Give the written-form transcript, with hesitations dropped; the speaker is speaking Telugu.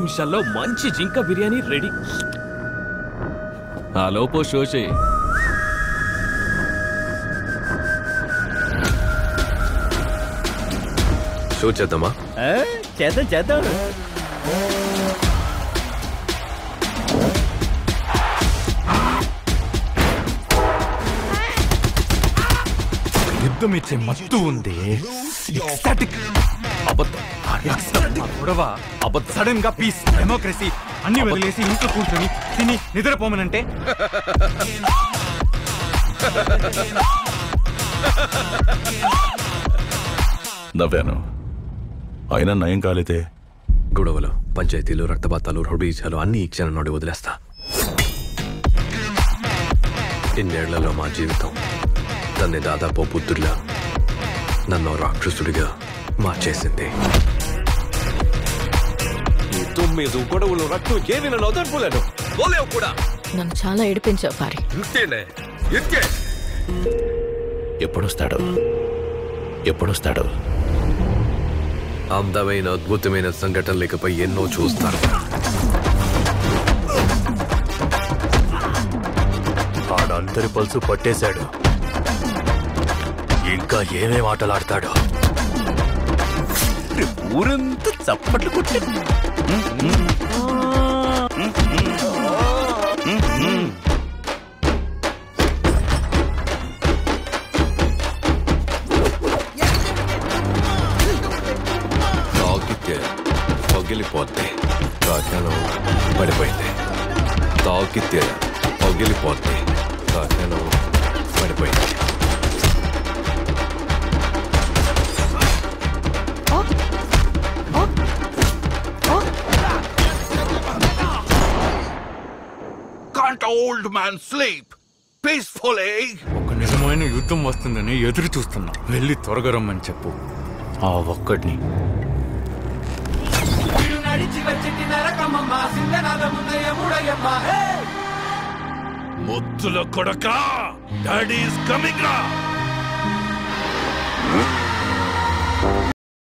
నిమిషాల్లో మంచి జింక బిర్యానీ రెడీ. ఆ లోపో షో చేయి. షో చేద్దామా? చేద్దాం. యుద్ధం ఇచ్చే మత్తు ఉంది. సడన్ గా పీస్, డెమోక్రసీ అన్ని వదిలేసి ఇంట్లో కూర్చొని తిని నిద్రపోమనంటే నవ్వాను, అయినా నయం కాలేతే. గొడవలు, పంచాయతీలు, రక్తపాతాలు, రౌడీజాలు అన్ని ఈ క్షణం నుండి వదిలేస్తా. ఇన్నేళ్లలో మా జీవితం దాన్ని దాదాపు బుద్ధుడిలా, నన్ను రాక్షసుడిగా మార్చేసింది. ఈ తొమ్మిది గొడవలు, రక్తం ఏమి నన్ను వదలపోలేను. పోలేవు కూడా. నన్ను చాలా ఏడిపించావు పారి. ఎప్పుడొస్తాడు? అందమైన అద్భుతమైన సంఘటనలపై ఎన్నో చూస్తాను. ఆడందరి పల్సు పట్టేశాడు. ఇంకా ఏమేం ఆటలాడతాడో. ఊరంతా చప్పట్లు కొట్టి తాకితే పగిలిపోతే కాకనం పడిపోయింది. తాకితే పగిలిపోతే కాకనం పడిపోయింది. Can't old man sleep peacefully? ఒక నిజమైన యుద్ధం వస్తుందని ఎదురు చూస్తున్నా. వెళ్ళి త్వరగా రమ్మని చెప్పు ఆ ఒక్కడిని. ముద్దుల కొడక, డాడీ ఈస్ కమింగ్ రా.